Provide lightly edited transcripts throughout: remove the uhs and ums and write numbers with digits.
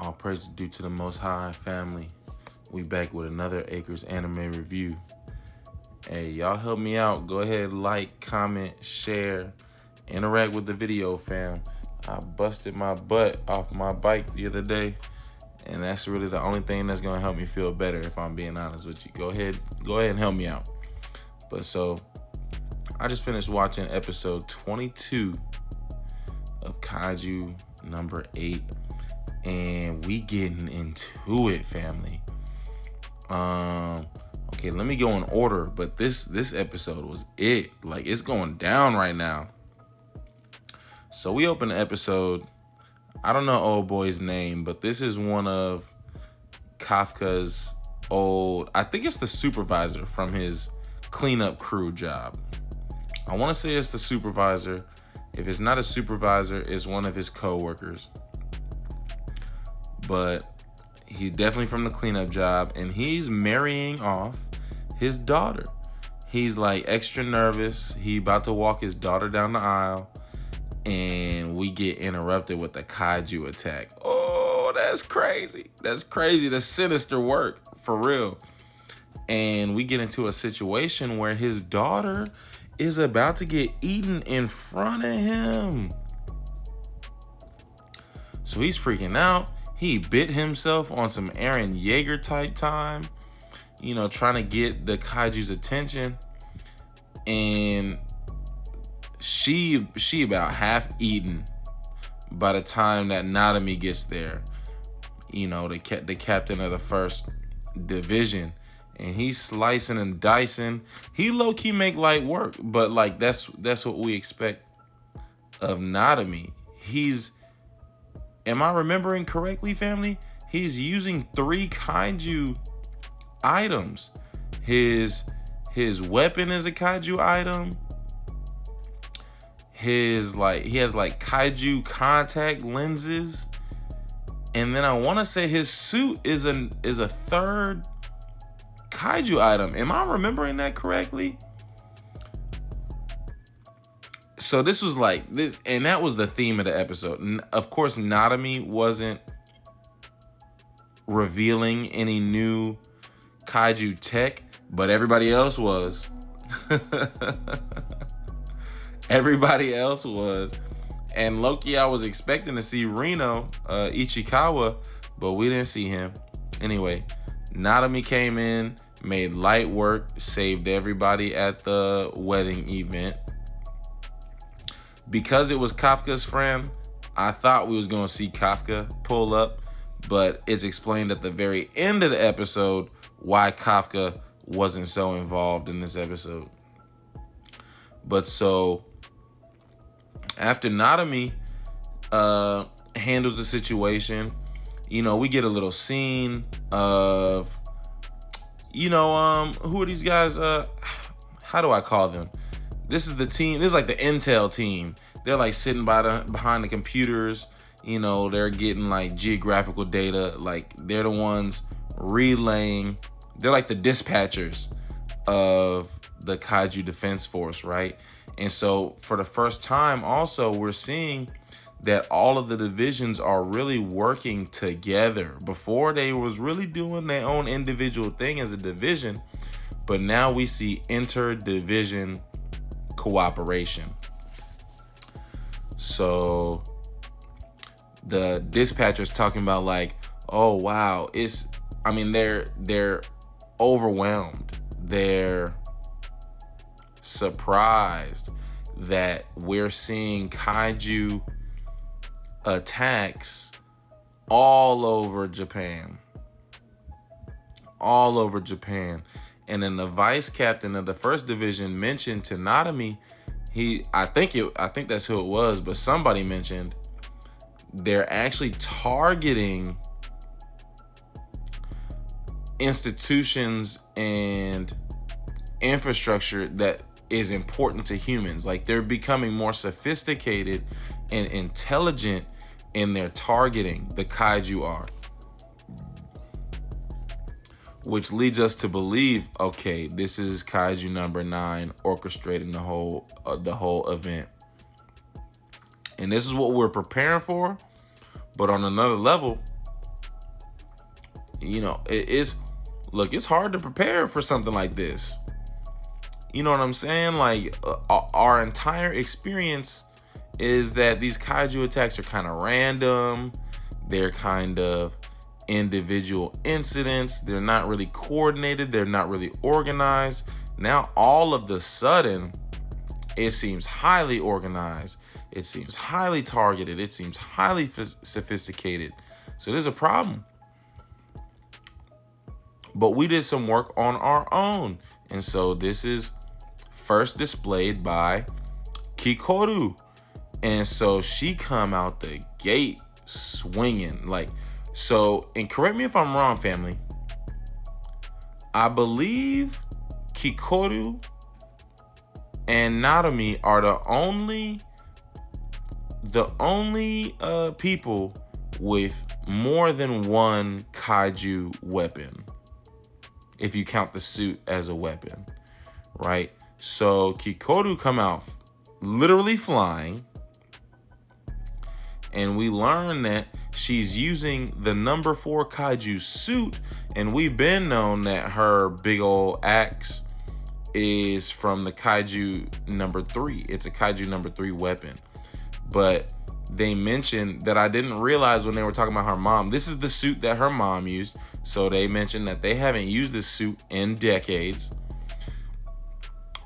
All praise is due to the Most High family. We back with another Acres anime review. Hey, y'all help me out. Go ahead, like, comment, share, interact with the video, fam. I busted my butt off my bike the other day, and that's really the only thing that's gonna help me feel better, if I'm being honest with you. Go ahead and help me out. But so, I just finished watching episode 22 of Kaiju number 8. And we getting into it, family. Okay, let me go in order, but this episode was it. Like, it's going down right now. So we open the episode. I don't know old boy's name, but this is one of Kafka's old, I think it's the supervisor from his cleanup crew job. I want to say it's the supervisor. If it's not a supervisor, it's one of his co-workers. But he's definitely from the cleanup job, and he's marrying off his daughter. He's like extra nervous. He about to walk his daughter down the aisle, and we get interrupted with a kaiju attack. Oh, that's crazy. That's crazy. That's sinister work, for real. And we get into a situation where his daughter is about to get eaten in front of him. So he's freaking out. He bit himself on some Aaron Yeager type time, trying to get the kaiju's attention. And she about half eaten by the time that Nadami gets there. The captain of the first division. And he's slicing and dicing. He low-key make light work, but like that's what we expect of Nadami. Am I remembering correctly, family? He's using 3 kaiju items. His weapon is a kaiju item. He has like kaiju contact lenses. And then I want to say his suit is a third kaiju item. Am I remembering that correctly? So this was like this, and that was the theme of the episode. Of course, Nadami wasn't revealing any new kaiju tech, but everybody else was. Everybody else was. And Loki, I was expecting to see Reno Ichikawa, but we didn't see him. Anyway, Nadami came in, made light work, saved everybody at the wedding event. Because it was Kafka's friend, I thought we was going to see Kafka pull up, but it's explained at the very end of the episode why Kafka wasn't so involved in this episode. But so, after Nadami handles the situation, we get a little scene of, who are these guys? How do I call them? This is the team. This is like the intel team. They're like sitting behind the computers. They're getting like geographical data. Like they're the ones relaying. They're like the dispatchers of the Kaiju Defense Force, right? And so for the first time, also we're seeing that all of the divisions are really working together. Before they was really doing their own individual thing as a division, but now we see inter-division cooperation. So the dispatcher's talking about like, oh wow, they're overwhelmed. They're surprised that we're seeing kaiju attacks all over Japan. All over Japan. And then the vice captain of the first division mentioned to Nadami, I think that's who it was, but somebody mentioned they're actually targeting institutions and infrastructure that is important to humans. Like they're becoming more sophisticated and intelligent in their targeting. The kaiju are. Which leads us to believe, okay, this is Kaiju number 9 orchestrating the whole event. And this is what we're preparing for. But on another level, it's hard to prepare for something like this. You know what I'm saying? Like, our entire experience is that these kaiju attacks are kind of random. They're kind of individual incidents. They're not really coordinated. They're not really organized. Now, all of the sudden, it seems highly organized. It seems highly targeted. It seems highly sophisticated. So there's a problem. But we did some work on our own. And so this is first displayed by Kikoru. And so she come out the gate swinging. And correct me if I'm wrong, family. I believe Kikoru and Narumi are the only people with more than one kaiju weapon, if you count the suit as a weapon, right? So Kikoru come out literally flying, and we learn that she's using the number 4 kaiju suit, and we've been known that her big old axe is from the kaiju number 3. It's a kaiju number 3 weapon. But they mentioned that I didn't realize when they were talking about her mom. This is the suit that her mom used. So they mentioned that they haven't used this suit in decades.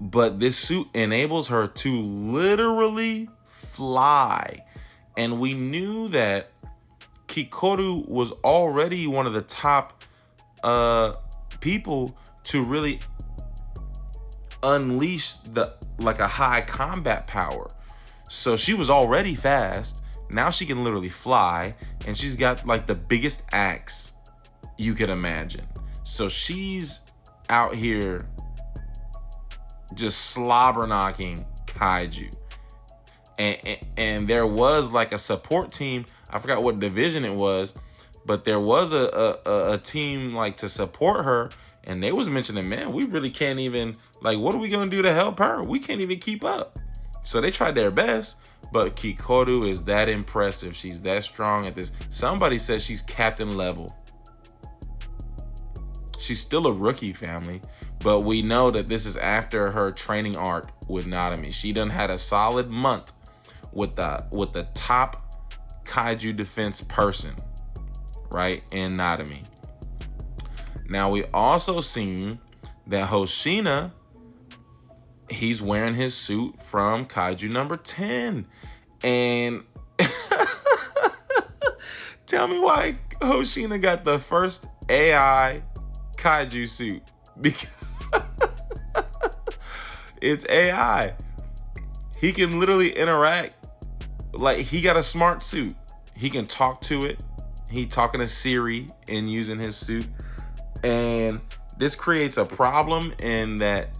But this suit enables her to literally fly. And we knew that Kikoru was already one of the top people to really unleash a high combat power. So she was already fast. Now she can literally fly, and she's got like the biggest axe you could imagine. So she's out here just slobber knocking kaiju. And there was like a support team. I forgot what division it was, but there was a team like to support her, and they was mentioning, man, we really can't even, like, what are we gonna do to help her? We can't even keep up. So they tried their best, but Kikoru is that impressive. She's that strong at this. Somebody says she's captain level. She's still a rookie, family, but we know that this is after her training arc with Narumi. She done had a solid month with the top kaiju defense person, right, in Narumi. Now, we also seen that Hoshina, he's wearing his suit from kaiju number 10. And tell me why Hoshina got the first AI kaiju suit. Because it's AI. He can literally interact. Like, he got a smart suit. He can talk to it. He talking to Siri and using his suit. And this creates a problem in that,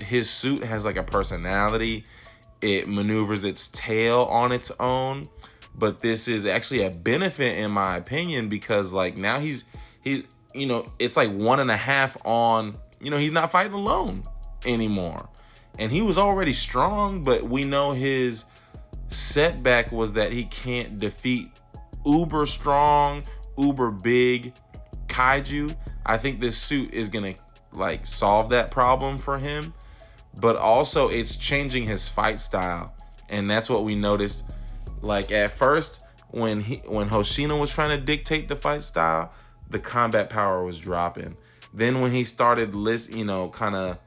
his suit has like a personality. It maneuvers its tail on its own. But this is actually a benefit in my opinion, because like now he's it's like 1.5 on, he's not fighting alone anymore. And he was already strong, but we know his setback was that he can't defeat uber strong, uber big kaiju. I think this suit is gonna like solve that problem for him, but also it's changing his fight style. And that's what we noticed. Like at first, when Hoshina was trying to dictate the fight style, the combat power was dropping. Then when he started kind of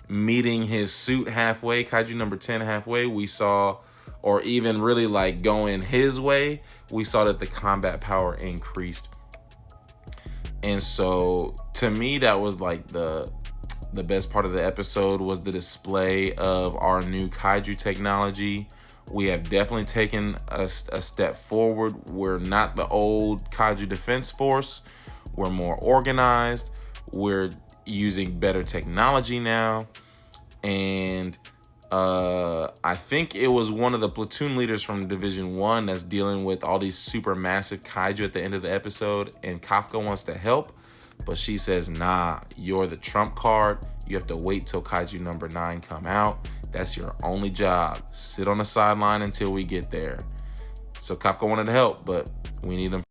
meeting his suit halfway, kaiju number 10 halfway, we saw, or even really like going his way, we saw that the combat power increased. And so to me, that was like the best part of the episode, was the display of our new kaiju technology. We have definitely taken a step forward. We're not the old kaiju defense force. We're more organized. We're using better technology now. And I think it was one of the platoon leaders from Division 1 that's dealing with all these super massive kaiju at the end of the episode. And Kafka wants to help, but she says, nah, you're the trump card. You have to wait till kaiju number 9 come out. That's your only job. Sit on the sideline until we get there. So Kafka wanted to help, but we need him